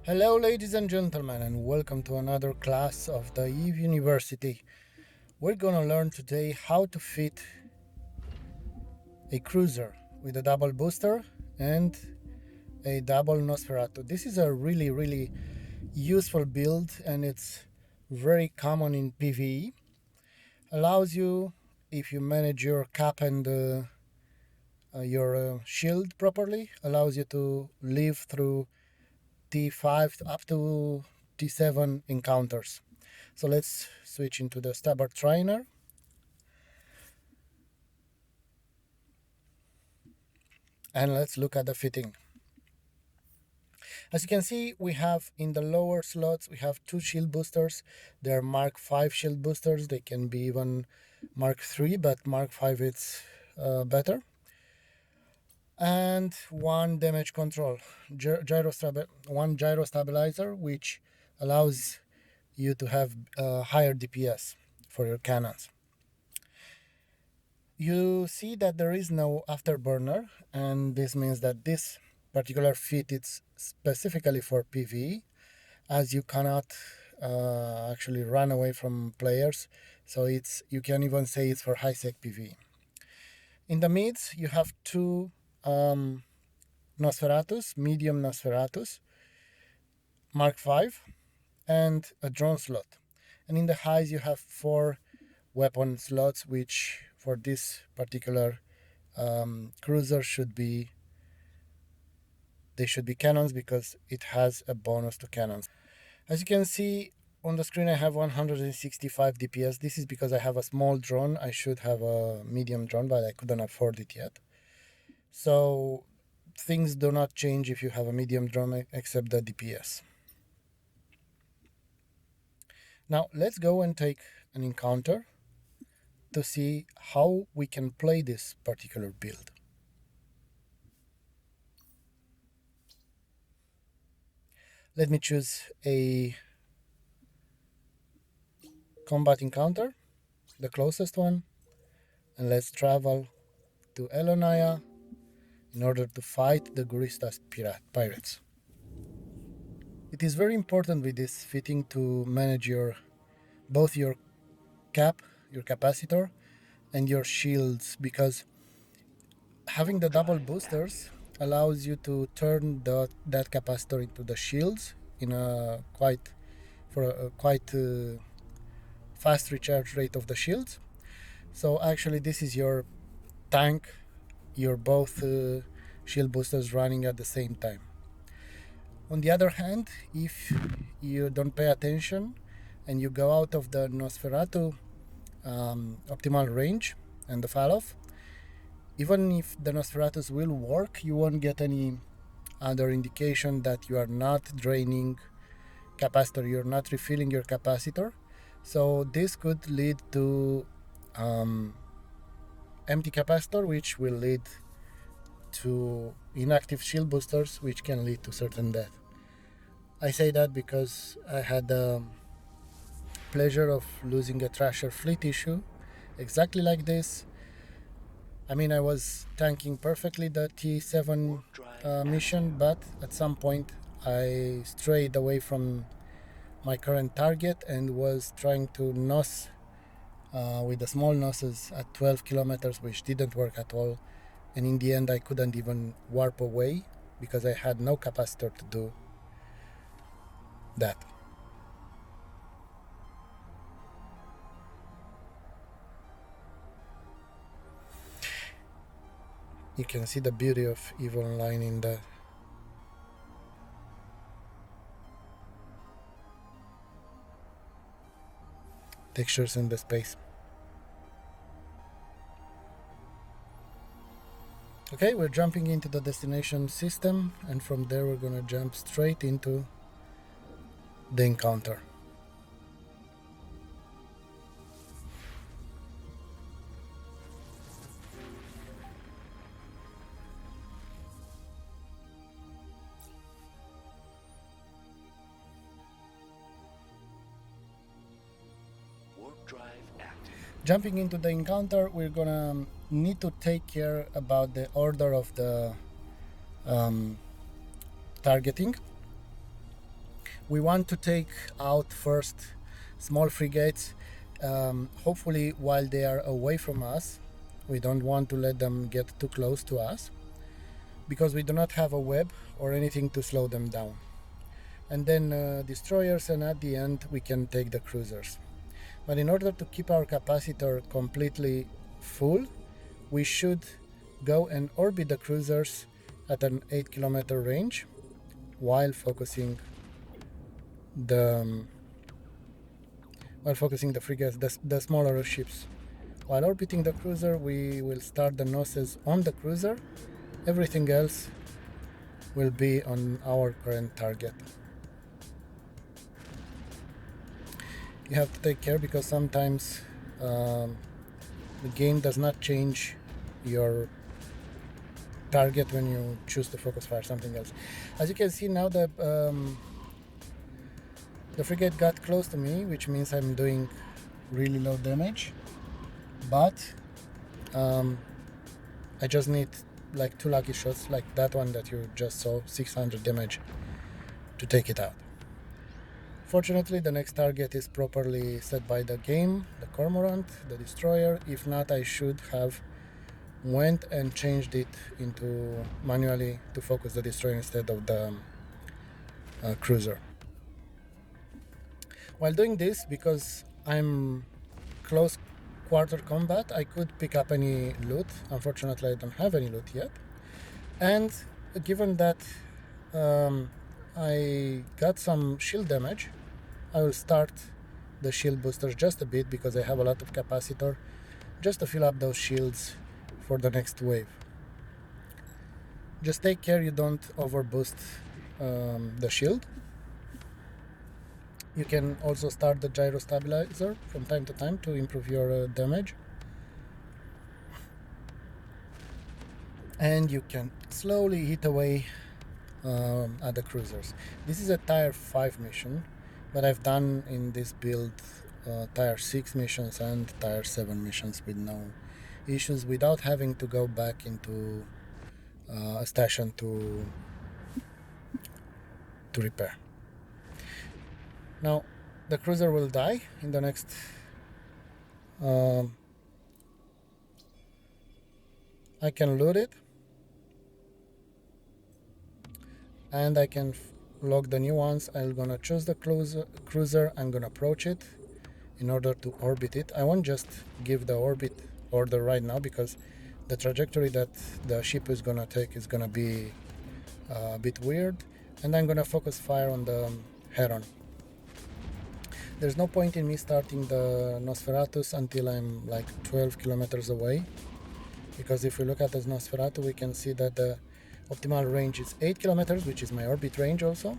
Hello, ladies and gentlemen, and welcome to another class of the Eve University. We're gonna learn today how to fit a cruiser with a double booster and a double Nosferatu. This is a really useful build, and it's very common in PvE. Allows you, if you manage your cap and your shield properly, allows you to live through T5 up to T7 encounters. So let's switch into the starboard trainer, and let's look at the fitting. As you can see, we have in the lower slots, we have two shield boosters. They're Mark 5 shield boosters. They can be even Mark 3, but Mark 5 it's better. And one damage control, one gyro stabilizer, which allows you to have higher DPS for your cannons. You see that there is no afterburner, and this means that this particular fit is specifically for PvE, as you cannot actually run away from players. So you can even say it's for high sec PvE. In the mids, you have two Nosferatus, medium Nosferatus, Mark 5, and a drone slot. And in the highs, you have four weapon slots, which for this particular cruiser should be cannons, because it has a bonus to cannons. As you can see on the screen, I have 165 DPS. This is because I have a small drone. I should have a medium drone, but I couldn't afford it yet. So things do not change if you have a medium drone except the DPS. Now let's go and take an encounter to see how we can play this particular build. Let me choose a combat encounter, the closest one, and let's travel to Elonaya in order to fight the Guristas pirates. It is very important with this fitting to manage both your cap, your capacitor, and your shields, because having the double boosters allows you to turn that capacitor into the shields in a quite fast recharge rate of the shields. So actually this is your tank, your both shield boosters running at the same time. On the other hand, if you don't pay attention and you go out of the Nosferatu optimal range and the fall-off, even if the Nosferatus will work, you won't get any other indication that you are not draining capacitor, you're not refilling your capacitor. So this could lead to empty capacitor, which will lead to inactive shield boosters, which can lead to certain death. I say that because I had the pleasure of losing a Thrasher fleet issue exactly like this. I mean, I was tanking perfectly the T7 mission, but at some point I strayed away from my current target and was trying to nos with the small noses at 12 kilometers, which didn't work at all. And in the end, I couldn't even warp away because I had no capacitor to do that. You can see the beauty of EVE Online in the textures in the space. Okay, we're jumping into the destination system, and from there we're gonna jump straight into the encounter. Jumping into the encounter, we're gonna need to take care about the order of the targeting. We want to take out first small frigates, hopefully while they are away from us. We don't want to let them get too close to us because we do not have a web or anything to slow them down. And then destroyers, and at the end we can take the cruisers. But in order to keep our capacitor completely full, we should go and orbit the cruisers at an 8-kilometer range while focusing the frigates, the smaller ships. While orbiting the cruiser, we will start the noses on the cruiser. Everything else will be on our current target. You have to take care because sometimes the game does not change your target when you choose to focus fire something else. As you can see now, the frigate got close to me, which means I'm doing really low damage, but I just need like 2 lucky shots like that one that you just saw, 600 damage, to take it out. Fortunately, the next target is properly set by the game, the cormorant, the destroyer. If not, I should have went and changed it into manually to focus the destroyer instead of the cruiser. While doing this, because I'm close quarter combat, I could pick up any loot. Unfortunately, I don't have any loot yet. And given that I got some shield damage, I will start the shield boosters just a bit because I have a lot of capacitor, just to fill up those shields for the next wave. Just take care you don't overboost the shield. You can also start the gyro stabilizer from time to time to improve your damage. And you can slowly hit away at the cruisers. This is a tier 5 mission, but I've done in this build tier 6 missions and tier 7 missions with no issues, without having to go back into a station to repair. Now the cruiser will die in the next I can loot it and I can log the new ones. I'm gonna choose the cruiser, I'm gonna approach it in order to orbit it. I won't just give the orbit order right now because the trajectory that the ship is gonna take is gonna be a bit weird, and I'm gonna focus fire on the Heron. There's no point in me starting the Nosferatus until I'm like 12 kilometers away, because if we look at the Nosferatu, we can see that the optimal range is 8 kilometers, which is my orbit range also,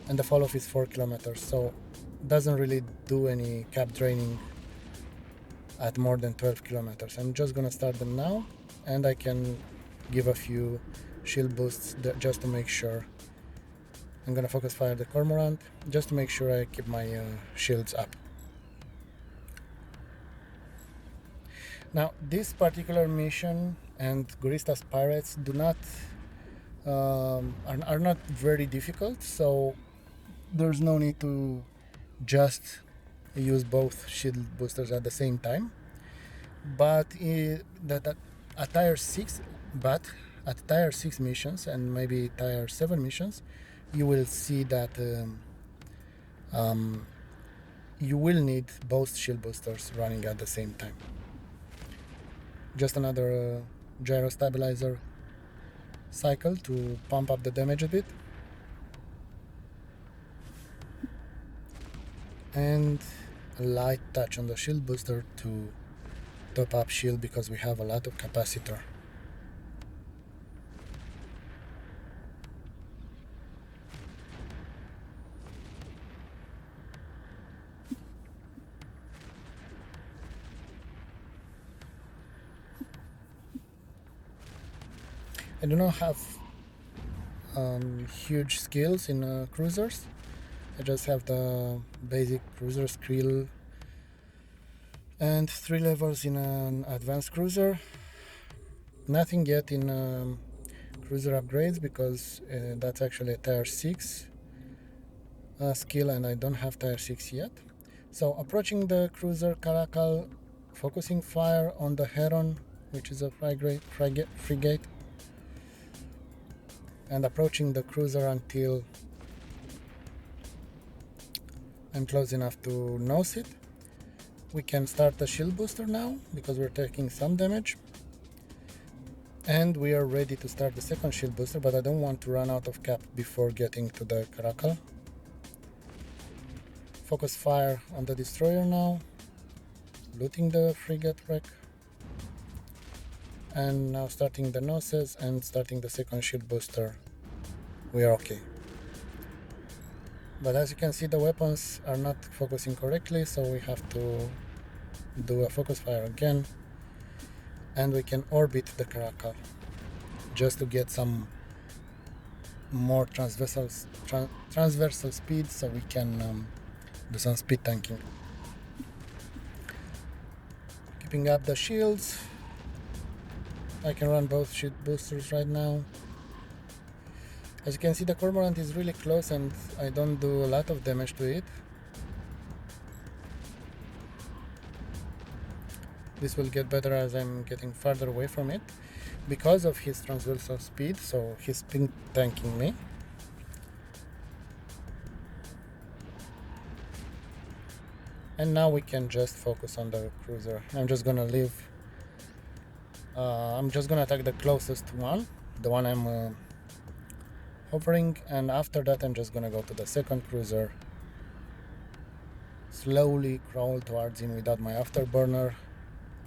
and the fall-off is 4 kilometers, so it doesn't really do any cap draining at more than 12 kilometers. I'm just gonna start them now, and I can give a few shield boosts just to make sure. I'm gonna focus fire the Cormorant just to make sure I keep my shields up. Now, this particular mission and Guristas Pirates do not are not very difficult, so there's no need to just use both shield boosters at the same time. But at tier 6, at tier 6 missions and maybe tier 7 missions, you will see that you will need both shield boosters running at the same time. Just another gyro stabilizer cycle to pump up the damage a bit. And a light touch on the shield booster to top up shield because we have a lot of capacitor. I do not have huge skills in cruisers. I just have the basic cruiser skill and 3 levels in an advanced cruiser. Nothing yet in cruiser upgrades because that's actually a tier 6 skill, and I don't have tier 6 yet. So approaching the cruiser Caracal, focusing fire on the Heron, which is a frigate, and approaching the cruiser until I'm close enough to nose it. We can start the shield booster now because we're taking some damage. And we are ready to start the second shield booster, but I don't want to run out of cap before getting to the Caracal. Focus fire on the destroyer now, looting the frigate wreck. And now starting the noses and starting the second shield booster. We are okay. But as you can see, the weapons are not focusing correctly, so we have to do a focus fire again. And we can orbit the Caracal just to get some more transversal speed, so we can do some speed tanking. Keeping up the shields. I can run both shield boosters right now. As you can see, the Cormorant is really close and I don't do a lot of damage to it. This will get better as I'm getting farther away from it because of his transversal speed, so he's speed tanking me. And now we can just focus on the cruiser. I'm just gonna leave. I'm just gonna attack the closest one, the one I'm hovering, and after that I'm just gonna go to the second cruiser. Slowly crawl towards him without my afterburner,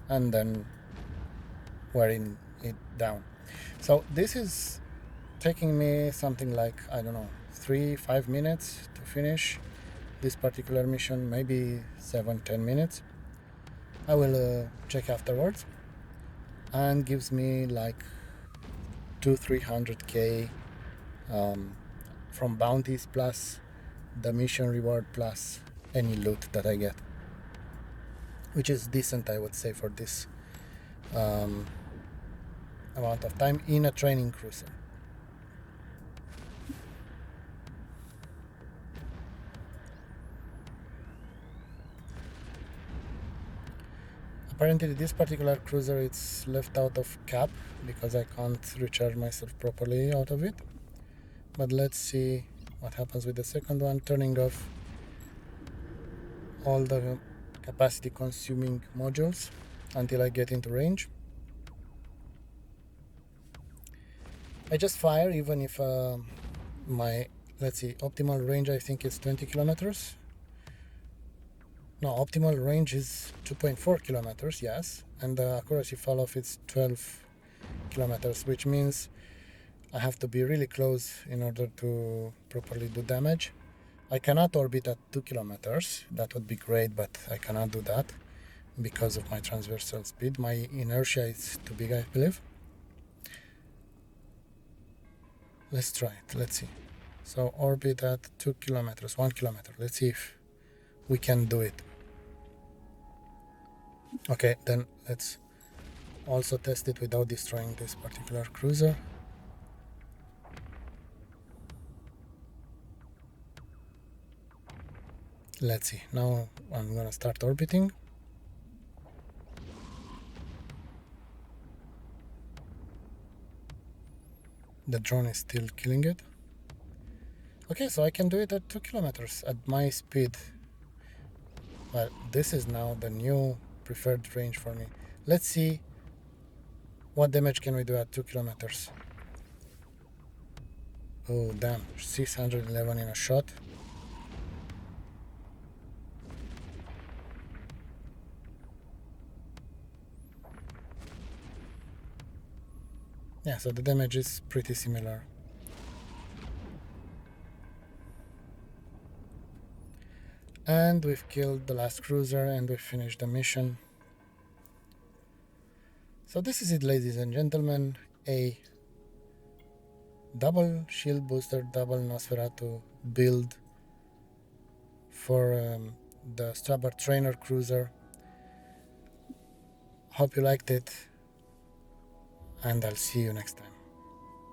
and then wearing it down. So this is taking me something like, I don't know, 3-5 minutes to finish this particular mission, maybe 7-10 minutes. I will check afterwards, and gives me like 200-300k from bounties plus the mission reward plus any loot that I get, which is decent, I would say, for this amount of time in a training cruiser. Apparently this particular cruiser it's left out of cap because I can't recharge myself properly out of it. But let's see what happens with the second one, turning off all the capacity consuming modules until I get into range. I just fire even if my, let's see, optimal range I think is 20 kilometers. No, optimal range is 2.4 kilometers, yes, and the accuracy fall off is 12 kilometers, which means I have to be really close in order to properly do damage. I cannot orbit at 2 kilometers, that would be great, but I cannot do that because of my transversal speed. My inertia is too big, I believe. Let's try it, let's see. So orbit at 2 kilometers, 1 kilometer, let's see if we can do it. Okay, then let's also test it without destroying this particular cruiser. Let's see, now I'm gonna start orbiting. The drone is still killing it. Okay, so I can do it at 2 kilometers at my speed. Well, this is now the new preferred range for me. Let's see what damage can we do at 2 kilometers. Oh damn, 611 in a shot. Yeah, so the damage is pretty similar. And we've killed the last cruiser and we've finished the mission. So this is it, ladies and gentlemen, a double shield booster, double Nosferatu build for the Strabber Trainer Cruiser. Hope you liked it, and I'll see you next time.